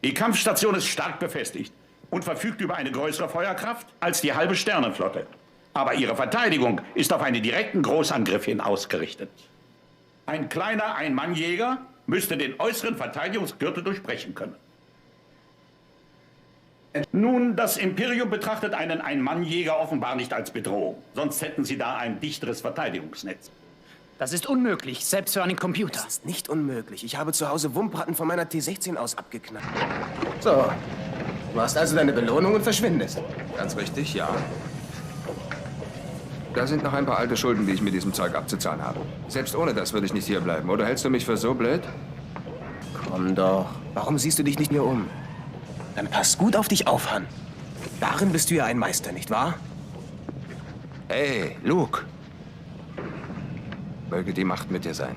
Die Kampfstation ist stark befestigt und verfügt über eine größere Feuerkraft als die halbe Sternenflotte. Aber ihre Verteidigung ist auf einen direkten Großangriff hin ausgerichtet. Ein kleiner Ein-Mann-Jäger müsste den äußeren Verteidigungsgürtel durchbrechen können. Nun, das Imperium betrachtet einen Ein-Mann-Jäger offenbar nicht als Bedrohung. Sonst hätten sie da ein dichteres Verteidigungsnetz. Das ist unmöglich, selbst für einen Computer. Das ist nicht unmöglich. Ich habe zu Hause Wumpratten von meiner T16 aus abgeknallt. So, du hast also deine Belohnung und verschwindest. Ganz richtig, ja. Da sind noch ein paar alte Schulden, die ich mit diesem Zeug abzuzahlen habe. Selbst ohne das würde ich nicht hier bleiben. Oder hältst du mich für so blöd? Komm doch. Warum siehst du dich nicht mehr um? Dann pass gut auf dich auf, Han. Darin bist du ja ein Meister, nicht wahr? Hey, Luke. Möge die Macht mit dir sein.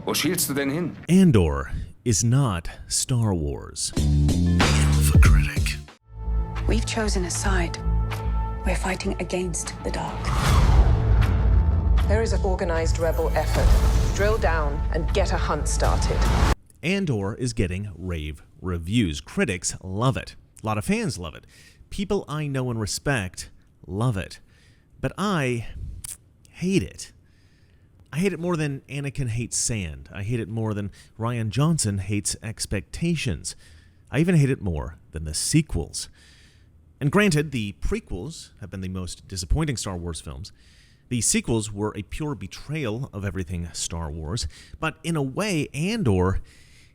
Wo schielst du denn hin? Andor is not Star Wars. For critic. We've chosen a side. We're fighting against the dark. There is an organized rebel effort. Drill down and get a hunt started. Andor is getting rave reviews. Critics love it. A lot of fans love it. People I know and respect love it. But I hate it. I hate it more than Anakin hates sand. I hate it more than Rian Johnson hates expectations. I even hate it more than the sequels. And granted, the prequels have been the most disappointing Star Wars films. The sequels were a pure betrayal of everything Star Wars, but in a way, Andor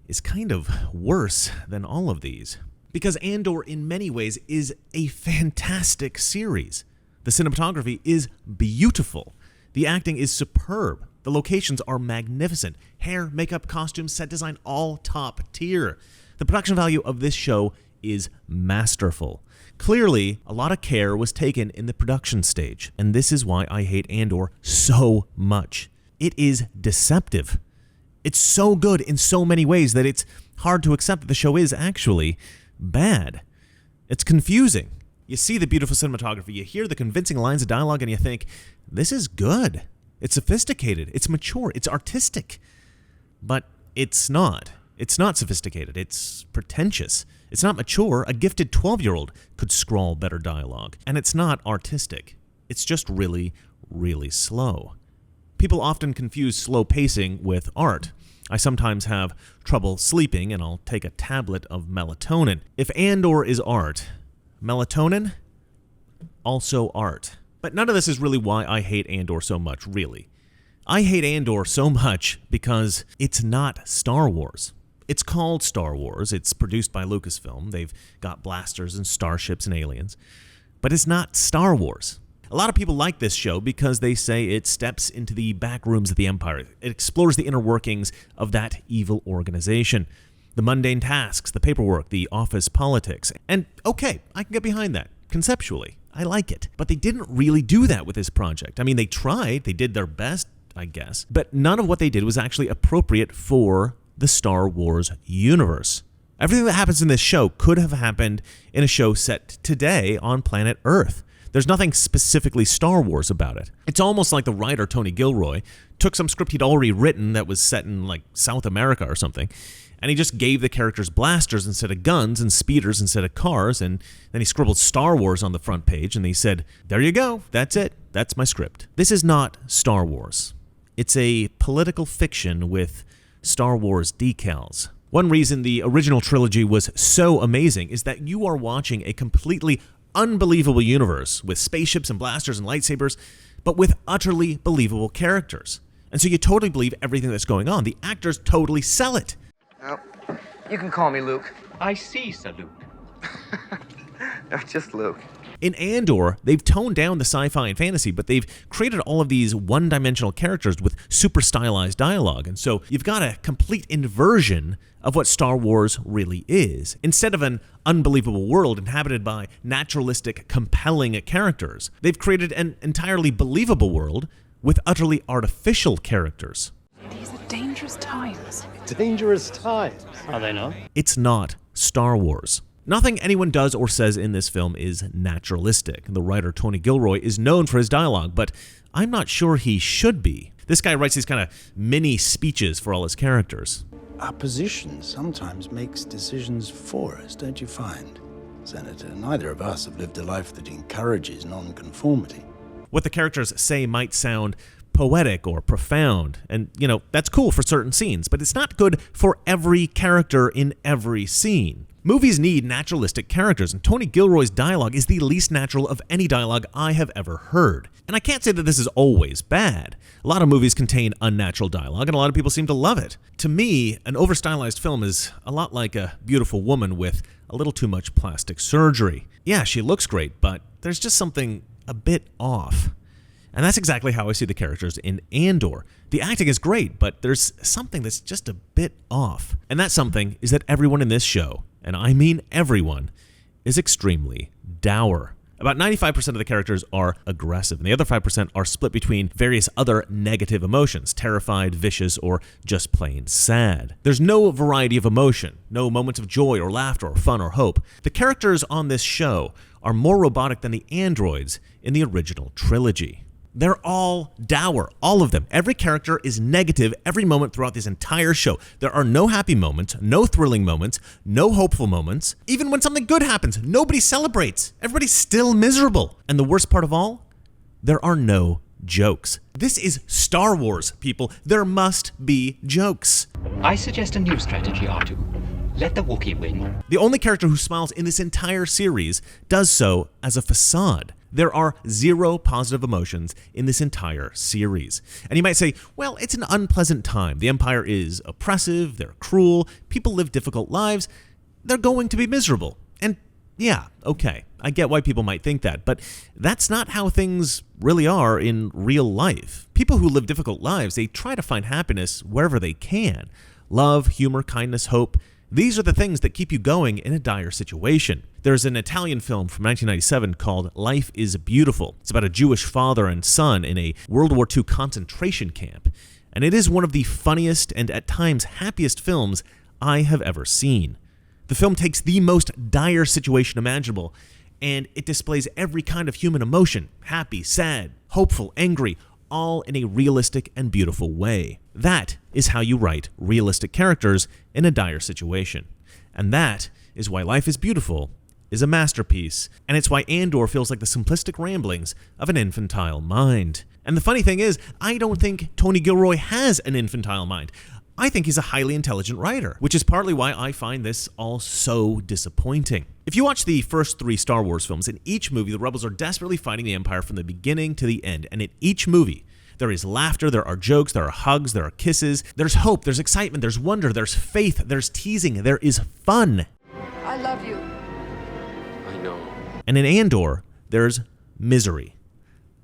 is kind of worse than all of these. Because Andor, in many ways, is a fantastic series. The cinematography is beautiful. The acting is superb. The locations are magnificent. Hair, makeup, costumes, set design, all top tier. The production value of this show is masterful. Clearly, a lot of care was taken in the production stage, and this is why I hate Andor so much. It is deceptive. It's so good in so many ways that it's hard to accept that the show is actually bad. It's confusing. You see the beautiful cinematography, you hear the convincing lines of dialogue, and you think, this is good. It's sophisticated, it's mature, it's artistic. But it's not. It's not sophisticated, it's pretentious. It's not mature. A gifted 12-year-old could scrawl better dialogue. And it's not artistic. It's just really, really slow. People often confuse slow pacing with art. I sometimes have trouble sleeping, and I'll take a tablet of melatonin. If Andor is art, melatonin, also art. But none of this is really why I hate Andor so much, really. I hate Andor so much because it's not Star Wars. It's called Star Wars. It's produced by Lucasfilm. They've got blasters and starships and aliens. But it's not Star Wars. A lot of people like this show because they say it steps into the back rooms of the Empire. It explores the inner workings of that evil organization. The mundane tasks, the paperwork, the office politics. And okay, I can get behind that. Conceptually, I like it. But they didn't really do that with this project. I mean, they tried. They did their best, I guess. But none of what they did was actually appropriate for the Star Wars universe. Everything that happens in this show could have happened in a show set today on planet Earth. There's nothing specifically Star Wars about it. It's almost like the writer, Tony Gilroy, took some script he'd already written that was set in like South America or something, and he just gave the characters blasters instead of guns and speeders instead of cars, and then he scribbled Star Wars on the front page, and he said, there you go, that's it, that's my script. This is not Star Wars. It's a political fiction with Star Wars decals. One reason the original trilogy was so amazing is that you are watching a completely unbelievable universe with spaceships and blasters and lightsabers, but with utterly believable characters. And so you totally believe everything that's going on. The actors totally sell it. Oh, you can call me Luke. I see, Sir Luke. No, just Luke. In Andor, they've toned down the sci-fi and fantasy, but they've created all of these one-dimensional characters with super stylized dialogue. And so you've got a complete inversion of what Star Wars really is. Instead of an unbelievable world inhabited by naturalistic, compelling characters, they've created an entirely believable world with utterly artificial characters. These are dangerous times. Dangerous times. Are they not? It's not Star Wars. Nothing anyone does or says in this film is naturalistic. The writer Tony Gilroy is known for his dialogue, but I'm not sure he should be. This guy writes these kind of mini speeches for all his characters. Our position sometimes makes decisions for us, don't you find, Senator? Neither of us have lived a life that encourages nonconformity. What the characters say might sound poetic or profound, and, that's cool for certain scenes, but it's not good for every character in every scene. Movies need naturalistic characters, and Tony Gilroy's dialogue is the least natural of any dialogue I have ever heard. And I can't say that this is always bad. A lot of movies contain unnatural dialogue, and a lot of people seem to love it. To me, an over-stylized film is a lot like a beautiful woman with a little too much plastic surgery. Yeah, she looks great, but there's just something a bit off. And that's exactly how I see the characters in Andor. The acting is great, but there's something that's just a bit off. And that something is that everyone in this show, and I mean everyone, is extremely dour. About 95% of the characters are aggressive, and the other 5% are split between various other negative emotions, terrified, vicious, or just plain sad. There's no variety of emotion, no moments of joy or laughter or fun or hope. The characters on this show are more robotic than the androids in the original trilogy. They're all dour, all of them. Every character is negative every moment throughout this entire show. There are no happy moments, no thrilling moments, no hopeful moments. Even when something good happens, nobody celebrates. Everybody's still miserable. And the worst part of all, there are no jokes. This is Star Wars, people. There must be jokes. I suggest a new strategy, R2. Let the Wookiee win. The only character who smiles in this entire series does so as a facade. There are zero positive emotions in this entire series. And you might say, well, it's an unpleasant time. The Empire is oppressive, they're cruel, people live difficult lives, they're going to be miserable. And yeah, okay, I get why people might think that, but that's not how things really are in real life. People who live difficult lives, they try to find happiness wherever they can. Love, humor, kindness, hope. These are the things that keep you going in a dire situation. There's an Italian film from 1997 called Life is Beautiful. It's about a Jewish father and son in a World War II concentration camp. And it is one of the funniest and at times happiest films I have ever seen. The film takes the most dire situation imaginable, and it displays every kind of human emotion, happy, sad, hopeful, angry, all in a realistic and beautiful way. That is how you write realistic characters in a dire situation. And that is why Life is Beautiful is a masterpiece, and it's why Andor feels like the simplistic ramblings of an infantile mind. And the funny thing is, I don't think Tony Gilroy has an infantile mind. I think he's a highly intelligent writer, which is partly why I find this all so disappointing. If you watch the first 3 Star Wars films, in each movie the rebels are desperately fighting the Empire from the beginning to the end, and in each movie there is laughter, there are jokes, there are hugs, there are kisses, there's hope, there's excitement, there's wonder, there's faith, there's teasing, there is fun. I love you. I know. And in Andor, there's misery.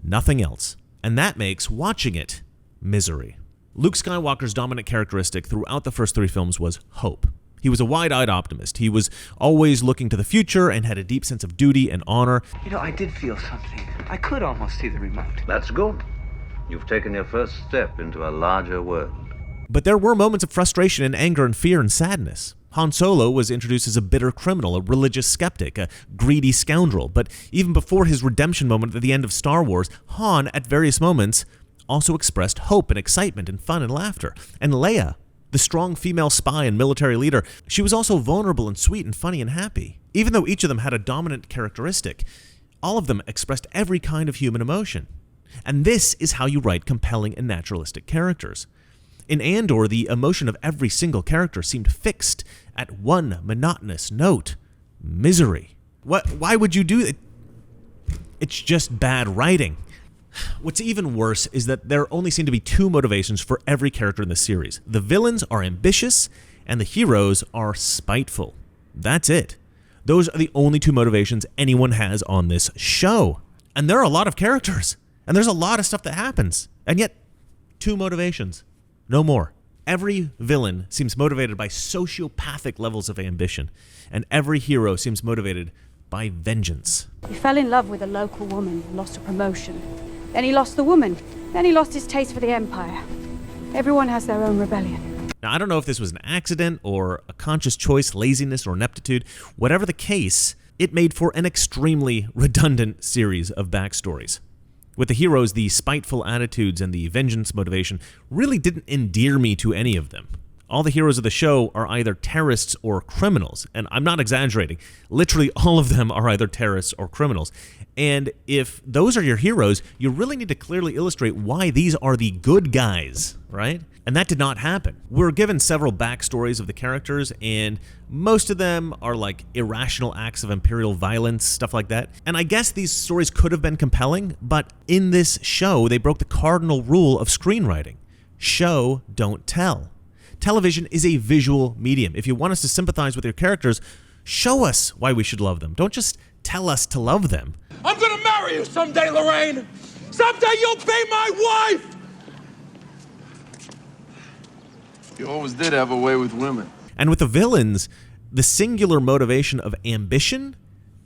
Nothing else. And that makes watching it misery. Luke Skywalker's dominant characteristic throughout the first 3 films was hope. He was a wide-eyed optimist. He was always looking to the future and had a deep sense of duty and honor. I did feel something. I could almost see the remote. That's good. You've taken your first step into a larger world. But there were moments of frustration and anger and fear and sadness. Han Solo was introduced as a bitter criminal, a religious skeptic, a greedy scoundrel. But even before his redemption moment at the end of Star Wars, Han, at various moments, also expressed hope and excitement and fun and laughter. And Leia, the strong female spy and military leader, she was also vulnerable and sweet and funny and happy. Even though each of them had a dominant characteristic, all of them expressed every kind of human emotion. And this is how you write compelling and naturalistic characters. In Andor, the emotion of every single character seemed fixed at one monotonous note: misery. Why would you do it? It's just bad writing. What's even worse is that there only seem to be 2 motivations for every character in the series. The villains are ambitious, and the heroes are spiteful. That's it. Those are the only 2 motivations anyone has on this show. And there are a lot of characters, and there's a lot of stuff that happens, and yet 2 motivations. No more. Every villain seems motivated by sociopathic levels of ambition, and every hero seems motivated by vengeance. He fell in love with a local woman and lost a promotion. Then he lost the woman. Then he lost his taste for the Empire. Everyone has their own rebellion. Now, I don't know if this was an accident or a conscious choice, laziness or ineptitude. Whatever the case, it made for an extremely redundant series of backstories. With the heroes, the spiteful attitudes and the vengeance motivation really didn't endear me to any of them. All the heroes of the show are either terrorists or criminals, and I'm not exaggerating. Literally all of them are either terrorists or criminals. And if those are your heroes, you really need to clearly illustrate why these are the good guys, right? And that did not happen. We're given several backstories of the characters, and most of them are like irrational acts of imperial violence, stuff like that. And I guess these stories could have been compelling, but in this show, they broke the cardinal rule of screenwriting. Show, don't tell. Television is a visual medium. If you want us to sympathize with your characters, show us why we should love them. Don't just tell us to love them. I'm gonna marry you someday, Lorraine! Someday you'll be my wife! You always did have a way with women. And with the villains, the singular motivation of ambition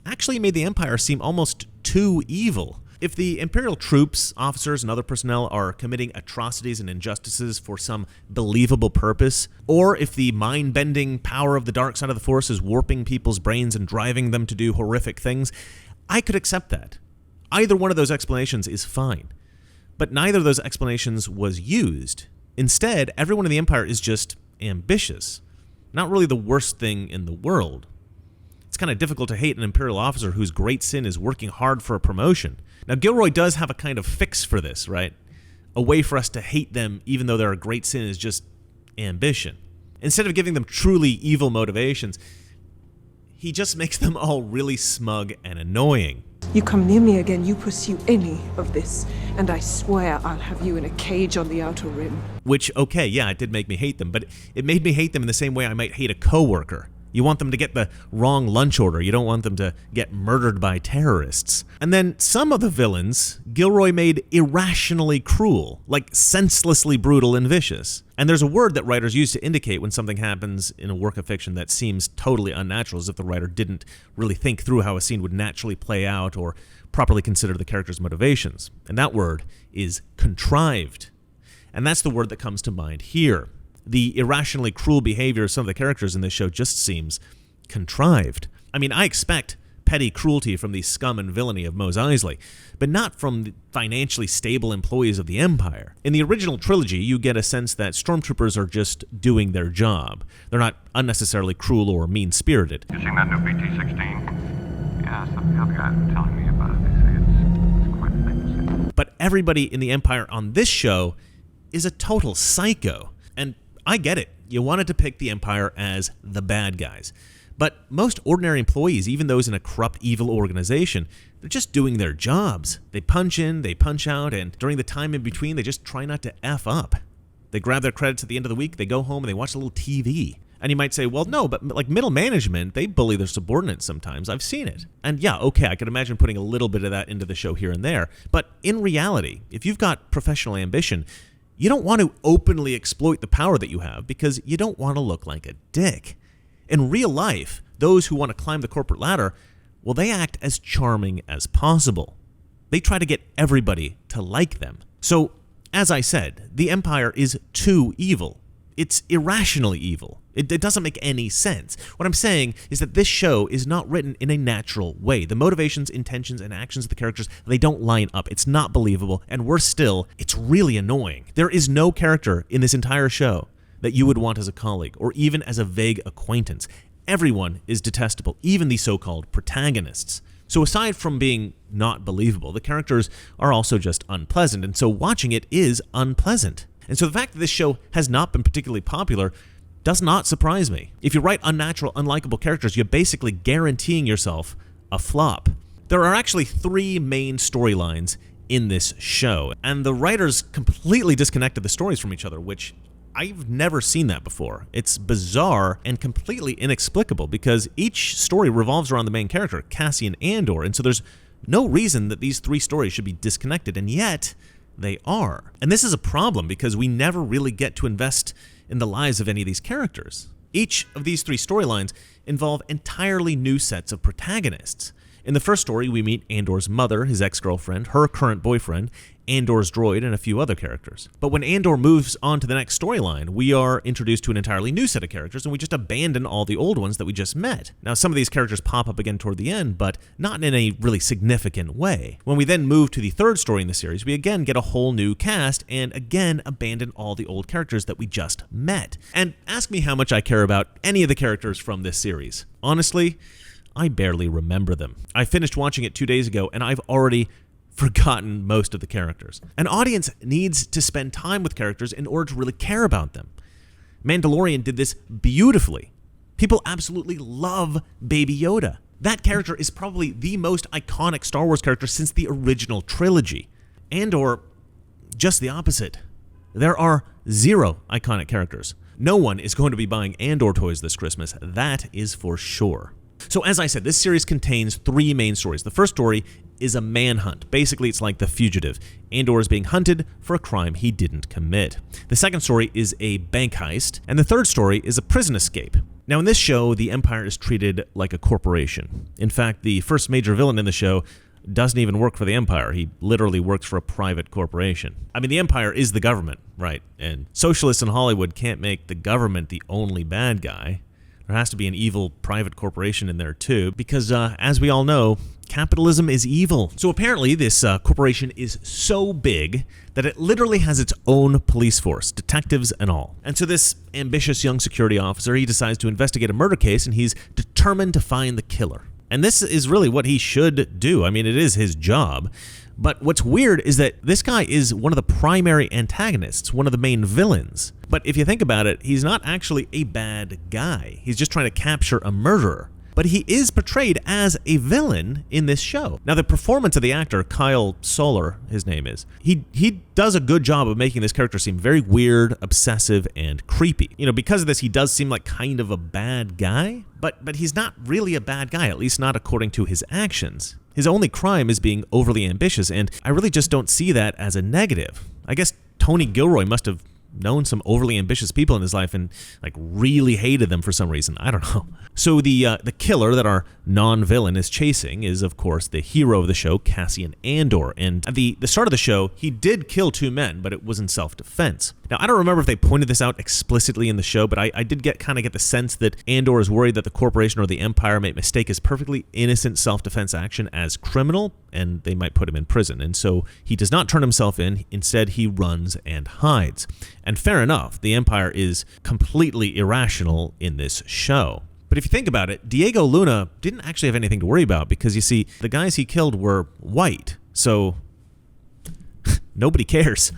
actually made the Empire seem almost too evil. If the Imperial troops, officers, and other personnel are committing atrocities and injustices for some believable purpose, or if the mind-bending power of the dark side of the Force is warping people's brains and driving them to do horrific things, I could accept that. Either one of those explanations is fine. But neither of those explanations was used. Instead, everyone in the Empire is just ambitious. Not really the worst thing in the world. It's kind of difficult to hate an Imperial officer whose great sin is working hard for a promotion. Now, Gilroy does have a kind of fix for this, right? A way for us to hate them even though their great sin is just ambition. Instead of giving them truly evil motivations, he just makes them all really smug and annoying. You come near me again, you pursue any of this, and I swear I'll have you in a cage on the Outer Rim. Which, okay, yeah, it did make me hate them, but it made me hate them in the same way I might hate a coworker. You want them to get the wrong lunch order. You don't want them to get murdered by terrorists. And then some of the villains, Gilroy made irrationally cruel, like senselessly brutal and vicious. And there's a word that writers use to indicate when something happens in a work of fiction that seems totally unnatural, as if the writer didn't really think through how a scene would naturally play out or properly consider the character's motivations. And that word is contrived. And that's the word that comes to mind here. The irrationally cruel behavior of some of the characters in this show just seems contrived. I mean, I expect petty cruelty from the scum and villainy of Mos Eisley, but not from the financially stable employees of the Empire. In the original trilogy, you get a sense that stormtroopers are just doing their job. They're not unnecessarily cruel or mean-spirited. You seen that new BT-16? Yeah, some other guys were telling me about it. They say it's quite famous. But everybody in the Empire on this show is a total psycho. And I get it. You want to depict the Empire as the bad guys. But most ordinary employees, even those in a corrupt, evil organization, they're just doing their jobs. They punch in, they punch out, and during the time in between, they just try not to F up. They grab their credits at the end of the week, they go home, and they watch a little TV. And you might say, well, no, but like middle management, they bully their subordinates sometimes. I've seen it. And yeah, okay, I could imagine putting a little bit of that into the show here and there. But in reality, if you've got professional ambition, you don't want to openly exploit the power that you have because you don't want to look like a dick. In real life, those who want to climb the corporate ladder, well, they act as charming as possible. They try to get everybody to like them. So, as I said, the Empire is too evil. It's irrationally evil. It doesn't make any sense. What I'm saying is that this show is not written in a natural way. The motivations, intentions, and actions of the characters, they don't line up. It's not believable, and worse still, it's really annoying. There is no character in this entire show that you would want as a colleague, or even as a vague acquaintance. Everyone is detestable, even the so-called protagonists. So aside from being not believable, the characters are also just unpleasant, and so watching it is unpleasant. And so the fact that this show has not been particularly popular does not surprise me. If you write unnatural, unlikable characters, you're basically guaranteeing yourself a flop. There are actually 3 main storylines in this show, and the writers completely disconnected the stories from each other, which I've never seen that before. It's bizarre and completely inexplicable because each story revolves around the main character, Cassian Andor, and so there's no reason that these 3 stories should be disconnected, and yet they are. And this is a problem because we never really get to invest in the lives of any of these characters. Each of these 3 storylines involve entirely new sets of protagonists. In the first story, we meet Andor's mother, his ex-girlfriend, her current boyfriend, Andor's droid, and a few other characters. But when Andor moves on to the next storyline, we are introduced to an entirely new set of characters, and we just abandon all the old ones that we just met. Now, some of these characters pop up again toward the end, but not in a really significant way. When we then move to the third story in the series, we again get a whole new cast, and again abandon all the old characters that we just met. And ask me how much I care about any of the characters from this series. Honestly, I barely remember them. I finished watching it 2 days ago, and I've already forgotten most of the characters. An audience needs to spend time with characters in order to really care about them. Mandalorian did this beautifully. People absolutely love Baby Yoda. That character is probably the most iconic Star Wars character since the original trilogy. Andor, just the opposite. There are 0 iconic characters. No one is going to be buying Andor toys this Christmas, that is for sure. So as I said, this series contains 3 main stories. The first story is a manhunt. Basically, it's like The Fugitive. Andor is being hunted for a crime he didn't commit. The second story is a bank heist, and the third story is a prison escape. Now, in this show, the Empire is treated like a corporation. In fact, the first major villain in the show doesn't even work for the Empire. He literally works for a private corporation. I mean, the Empire is the government, right? And socialists in Hollywood can't make the government the only bad guy. There has to be an evil private corporation in there too, because as we all know, capitalism is evil. So apparently this corporation is so big that it literally has its own police force, detectives and all. And so this ambitious young security officer, he decides to investigate a murder case, and he's determined to find the killer. And this is really what he should do. I mean, it is his job. But what's weird is that this guy is one of the primary antagonists, one of the main villains. But if you think about it, he's not actually a bad guy. He's just trying to capture a murderer. But he is portrayed as a villain in this show. Now, the performance of the actor, Kyle Soller, his name is, he does a good job of making this character seem very weird, obsessive, and creepy. You know, because of this, he does seem like kind of a bad guy, but he's not really a bad guy, at least not according to his actions. His only crime is being overly ambitious, and I really just don't see that as a negative. I guess Tony Gilroy must have known some overly ambitious people in his life and like really hated them for some reason. I don't know. So the killer that our non-villain is chasing is, of course, the hero of the show, Cassian Andor. And at the start of the show, he did kill 2 men, but it was in self-defense. Now, I don't remember if they pointed this out explicitly in the show, but I did kind of get the sense that Andor is worried that the corporation or the Empire might mistake his perfectly innocent self-defense action as criminal, and they might put him in prison. And so he does not turn himself in. Instead, he runs and hides. And fair enough, the Empire is completely irrational in this show. But if you think about it, Diego Luna didn't actually have anything to worry about because, you see, the guys he killed were white. So nobody cares.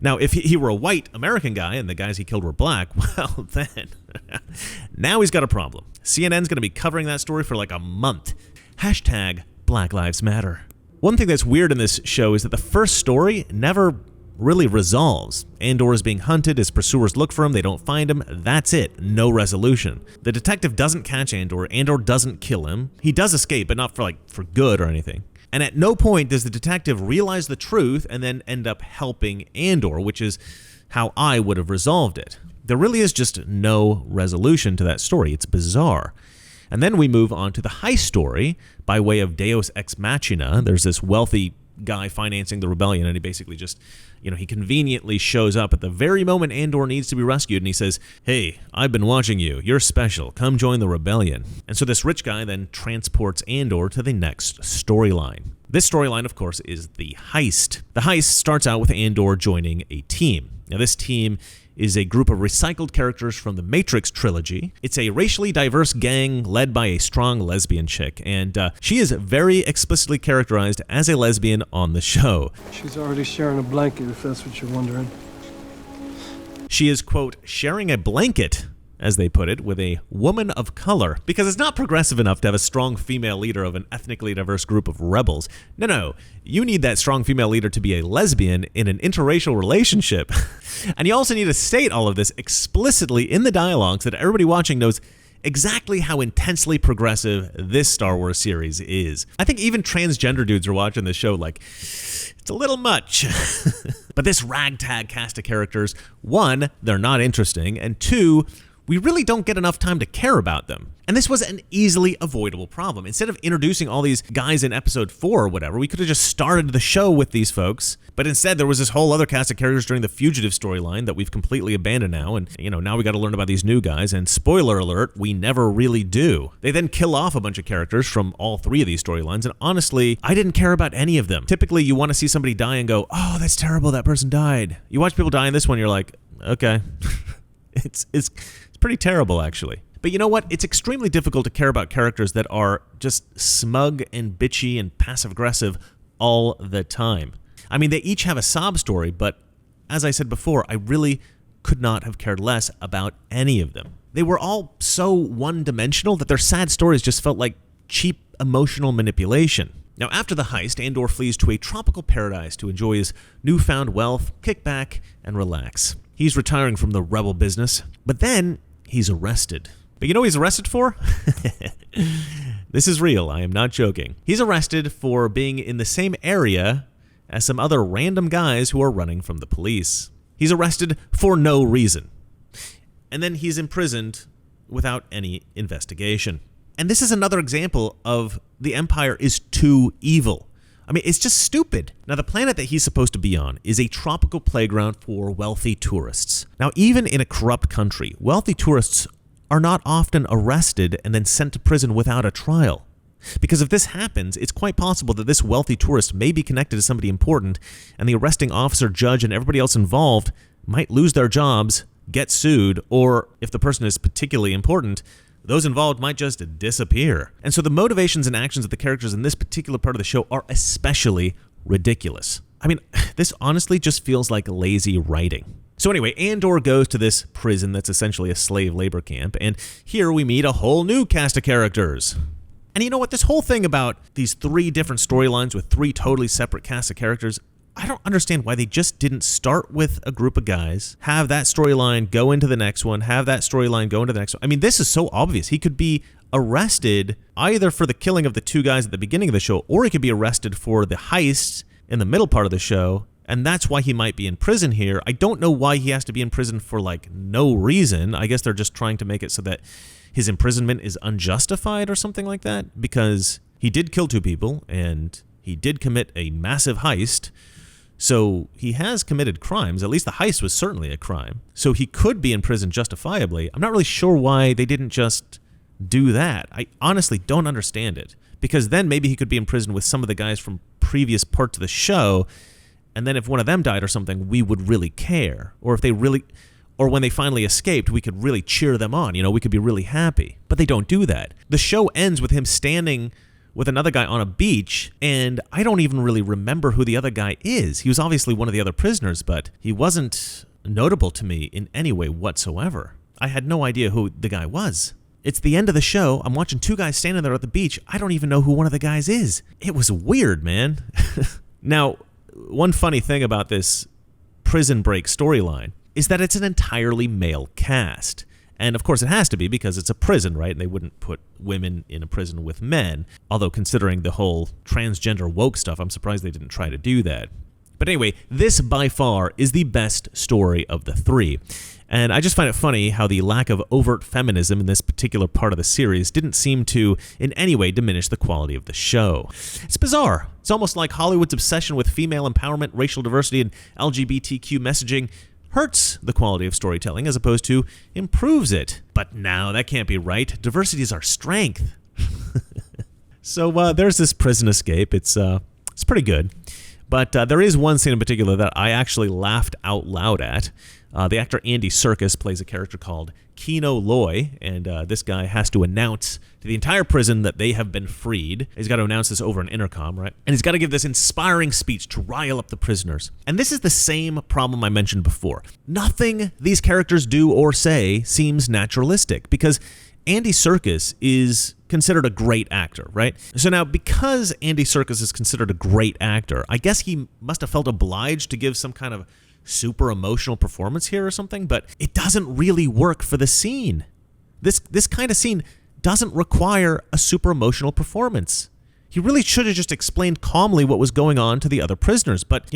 Now, if he were a white American guy and the guys he killed were black, well, then now he's got a problem. CNN's going to be covering that story for like a month. Hashtag Black Lives Matter. One thing that's weird in this show is that the first story never really resolves. Andor is being hunted, his pursuers look for him, they don't find him, that's it, no resolution. The detective doesn't catch Andor, Andor doesn't kill him. He does escape, but not for good or anything. And at no point does the detective realize the truth and then end up helping Andor, which is how I would have resolved it. There really is just no resolution to that story. It's bizarre. And then we move on to the heist story by way of Deus Ex Machina. There's this wealthy guy financing the rebellion, and he basically just, he conveniently shows up at the very moment Andor needs to be rescued, and he says, "Hey, I've been watching you. You're special. Come join the rebellion." And so this rich guy then transports Andor to the next storyline. This storyline, of course, is the heist. The heist starts out with Andor joining a team. Now, this team is a group of recycled characters from the Matrix trilogy. It's a racially diverse gang led by a strong lesbian chick, and she is very explicitly characterized as a lesbian on the show. She's already sharing a blanket, if that's what you're wondering. She is, quote, sharing a blanket, as they put it, with a woman of color, because it's not progressive enough to have a strong female leader of an ethnically diverse group of rebels. No, you need that strong female leader to be a lesbian in an interracial relationship. And you also need to state all of this explicitly in the dialogue so that everybody watching knows exactly how intensely progressive this Star Wars series is. I think even transgender dudes are watching this show like, it's a little much. But this ragtag cast of characters, one, they're not interesting, and two, we really don't get enough time to care about them. And this was an easily avoidable problem. Instead of introducing all these guys in episode 4 or whatever, we could have just started the show with these folks. But instead, there was this whole other cast of characters during the Fugitive storyline that we've completely abandoned now. And, now we got to learn about these new guys. And spoiler alert, we never really do. They then kill off a bunch of characters from all 3 of these storylines. And honestly, I didn't care about any of them. Typically, you want to see somebody die and go, oh, that's terrible, that person died. You watch people die in this one, you're like, okay. It's pretty terrible, actually. But you know what? It's extremely difficult to care about characters that are just smug and bitchy and passive-aggressive all the time. I mean, they each have a sob story, but as I said before, I really could not have cared less about any of them. They were all so one-dimensional that their sad stories just felt like cheap emotional manipulation. Now, after the heist, Andor flees to a tropical paradise to enjoy his newfound wealth, kick back, and relax. He's retiring from the rebel business, but then he's arrested. But you know what he's arrested for? This is real, I am not joking. He's arrested for being in the same area as some other random guys who are running from the police. He's arrested for no reason. And then he's imprisoned without any investigation. And this is another example of the Empire is too evil. I mean, it's just stupid. Now, the planet that he's supposed to be on is a tropical playground for wealthy tourists. Now, even in a corrupt country, wealthy tourists are not often arrested and then sent to prison without a trial. Because if this happens, it's quite possible that this wealthy tourist may be connected to somebody important, and the arresting officer, judge, and everybody else involved might lose their jobs, get sued, or if the person is particularly important, those involved might just disappear. And so the motivations and actions of the characters in this particular part of the show are especially ridiculous. I mean, this honestly just feels like lazy writing. So anyway, Andor goes to this prison that's essentially a slave labor camp, and here we meet a whole new cast of characters. And you know what? This whole thing about these 3 different storylines with 3 totally separate casts of characters, I don't understand why they just didn't start with a group of guys, have that storyline go into the next one, have that storyline go into the next one. I mean, this is so obvious. He could be arrested either for the killing of the 2 guys at the beginning of the show, or he could be arrested for the heist in the middle part of the show, and that's why he might be in prison here. I don't know why he has to be in prison for, no reason. I guess they're just trying to make it so that his imprisonment is unjustified or something like that, because he did kill 2 people, and he did commit a massive heist. So he has committed crimes. At least the heist was certainly a crime. So he could be in prison justifiably. I'm not really sure why they didn't just do that. I honestly don't understand it. Because then maybe he could be in prison with some of the guys from previous parts of the show, and then if one of them died or something, we would really care. Or when they finally escaped, we could really cheer them on. We could be really happy. But they don't do that. The show ends with him standing with another guy on a beach, and I don't even really remember who the other guy is. He was obviously one of the other prisoners, but he wasn't notable to me in any way whatsoever. I had no idea who the guy was. It's the end of the show. I'm watching 2 guys standing there at the beach. I don't even know who one of the guys is. It was weird, man. Now, one funny thing about this Prison Break storyline is that it's an entirely male cast. And of course it has to be because it's a prison, right? And they wouldn't put women in a prison with men. Although considering the whole transgender woke stuff, I'm surprised they didn't try to do that. But anyway, this by far is the best story of the 3. And I just find it funny how the lack of overt feminism in this particular part of the series didn't seem to in any way diminish the quality of the show. It's bizarre. It's almost like Hollywood's obsession with female empowerment, racial diversity, and LGBTQ messaging hurts the quality of storytelling as opposed to improves it. But no, that can't be right. Diversity is our strength. So there's this prison escape. It's pretty good. But there is one scene in particular that I actually laughed out loud at. The actor Andy Serkis plays a character called Kino Loy, and this guy has to announce to the entire prison that they have been freed. He's got to announce this over an intercom, right? And he's got to give this inspiring speech to rile up the prisoners. And this is the same problem I mentioned before. Nothing these characters do or say seems naturalistic, because Andy Serkis is considered a great actor, right? So now, because Andy Serkis is considered a great actor, I guess he must have felt obliged to give some kind of super emotional performance here or something, but it doesn't really work for the scene. This kind of scene doesn't require a super emotional performance. He really should have just explained calmly what was going on to the other prisoners, but,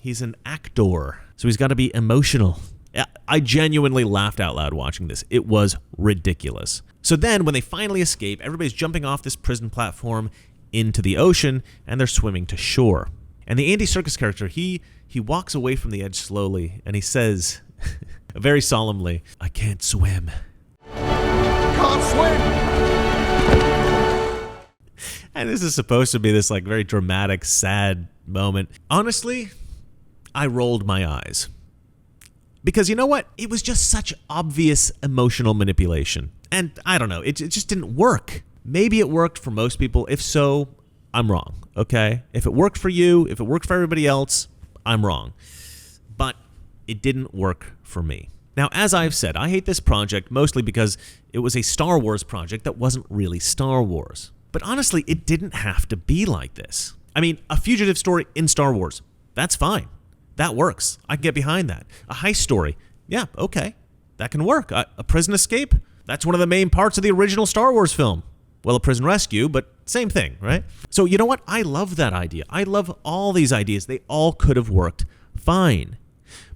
he's an actor, so he's got to be emotional. I genuinely laughed out loud watching this. It was ridiculous. So then when they finally escape, everybody's jumping off this prison platform into the ocean, and they're swimming to shore. And the Andy Serkis character, he walks away from the edge slowly, and he says, very solemnly, "I can't swim." Can't swim! And this is supposed to be this like very dramatic, sad moment. Honestly, I rolled my eyes. Because you know what? It was just such obvious emotional manipulation. And I don't know, it just didn't work. Maybe it worked for most people. If so, I'm wrong, okay? If it worked for you, if it worked for everybody else, I'm wrong. But it didn't work for me. Now, as I've said, I hate this project mostly because it was a Star Wars project that wasn't really Star Wars. But honestly, it didn't have to be like this. I mean, a fugitive story in Star Wars, that's fine. That works. I can get behind that. A heist story, yeah, okay. That can work. A prison escape, that's one of the main parts of the original Star Wars film. Well, a prison rescue, but same thing, right? So you know what? I love that idea. I love all these ideas. They all could have worked fine.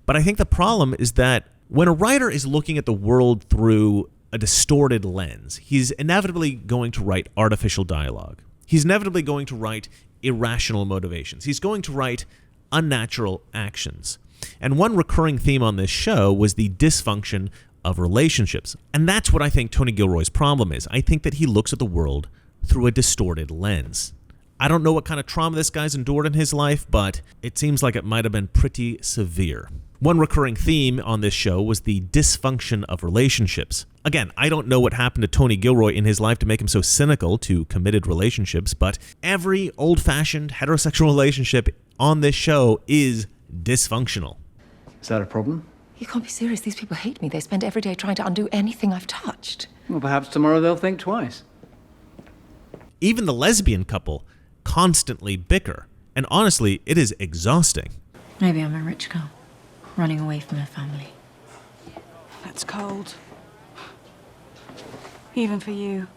But I think the problem is that when a writer is looking at the world through a distorted lens, he's inevitably going to write artificial dialogue. He's inevitably going to write irrational motivations. He's going to write unnatural actions. And one recurring theme on this show was the dysfunction of relationships. And that's what I think Tony Gilroy's problem is. I think that he looks at the world through a distorted lens. I don't know what kind of trauma this guy's endured in his life, but it seems like it might have been pretty severe. One recurring theme on this show was the dysfunction of relationships. Again, I don't know what happened to Tony Gilroy in his life to make him so cynical to committed relationships, but every old-fashioned heterosexual relationship on this show is dysfunctional. Is that a problem? You can't be serious. These people hate me. They spend every day trying to undo anything I've touched. Well, perhaps tomorrow they'll think twice. Even the lesbian couple constantly bicker, and honestly, it is exhausting. Maybe I'm a rich girl, running away from her family. That's cold. Even for you.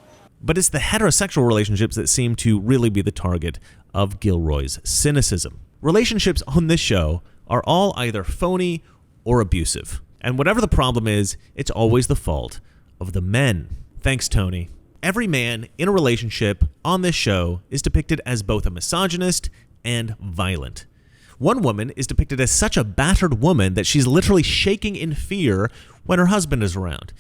But it's the heterosexual relationships that seem to really be the target of Gilroy's cynicism. Relationships on this show are all either phony or abusive. And whatever the problem is, it's always the fault of the men. Thanks, Tony. Every man in a relationship on this show is depicted as both a misogynist and violent. One woman is depicted as such a battered woman that she's literally shaking in fear when her husband is around.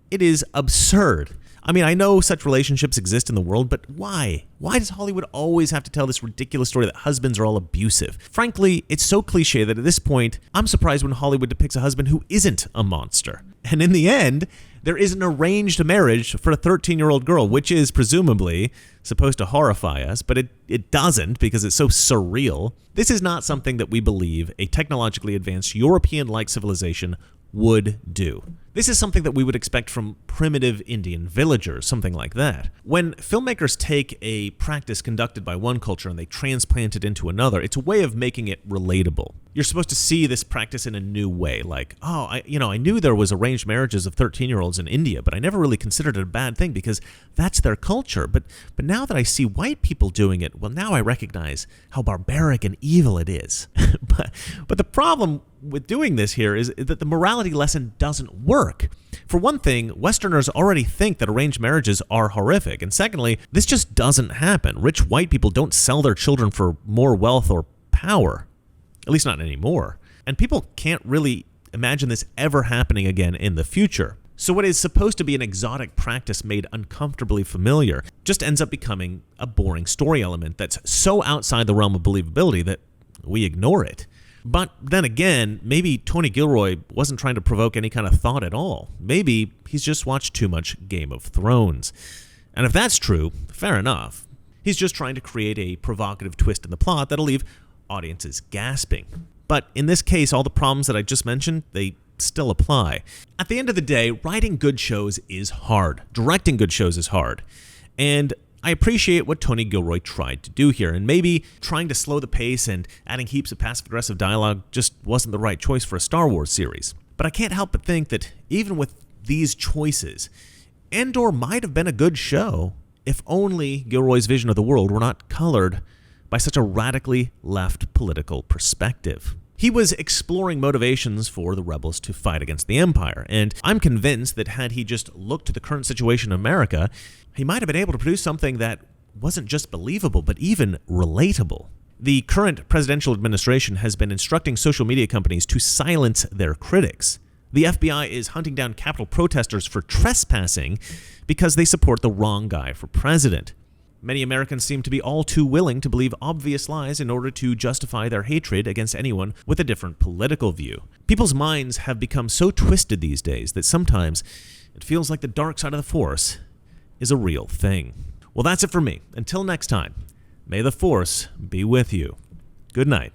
It is absurd. I mean, I know such relationships exist in the world, but why? Why does Hollywood always have to tell this ridiculous story that husbands are all abusive? Frankly, it's so cliche that at this point, I'm surprised when Hollywood depicts a husband who isn't a monster. And in the end, there is an arranged marriage for a 13-year-old girl, which is presumably supposed to horrify us, but it doesn't because it's so surreal. This is not something that we believe a technologically advanced European-like civilization would do. This is something that we would expect from primitive Indian villagers, something like that. When filmmakers take a practice conducted by one culture and they transplant it into another, it's a way of making it relatable. You're supposed to see this practice in a new way, like, oh, I knew there was arranged marriages of 13-year-olds in India, but I never really considered it a bad thing because that's their culture. But now that I see white people doing it, well, now I recognize how barbaric and evil it is. But the problem with doing this here is that the morality lesson doesn't work. For one thing, Westerners already think that arranged marriages are horrific. And secondly, this just doesn't happen. Rich white people don't sell their children for more wealth or power. At least not anymore. And people can't really imagine this ever happening again in the future. So what is supposed to be an exotic practice made uncomfortably familiar just ends up becoming a boring story element that's so outside the realm of believability that we ignore it. But then again, maybe Tony Gilroy wasn't trying to provoke any kind of thought at all. Maybe he's just watched too much Game of Thrones. And if that's true, fair enough. He's just trying to create a provocative twist in the plot that'll leave audiences gasping. But in this case, all the problems that I just mentioned, they still apply. At the end of the day, writing good shows is hard. Directing good shows is hard. And I appreciate what Tony Gilroy tried to do here, and maybe trying to slow the pace and adding heaps of passive-aggressive dialogue just wasn't the right choice for a Star Wars series. But I can't help but think that even with these choices, Andor might have been a good show if only Gilroy's vision of the world were not colored by such a radically left political perspective. He was exploring motivations for the rebels to fight against the Empire, and I'm convinced that had he just looked to the current situation in America, he might have been able to produce something that wasn't just believable, but even relatable. The current presidential administration has been instructing social media companies to silence their critics. The FBI is hunting down Capitol protesters for trespassing because they support the wrong guy for president. Many Americans seem to be all too willing to believe obvious lies in order to justify their hatred against anyone with a different political view. People's minds have become so twisted these days that sometimes it feels like the dark side of the Force is a real thing. Well, that's it for me. Until next time, may the Force be with you. Good night.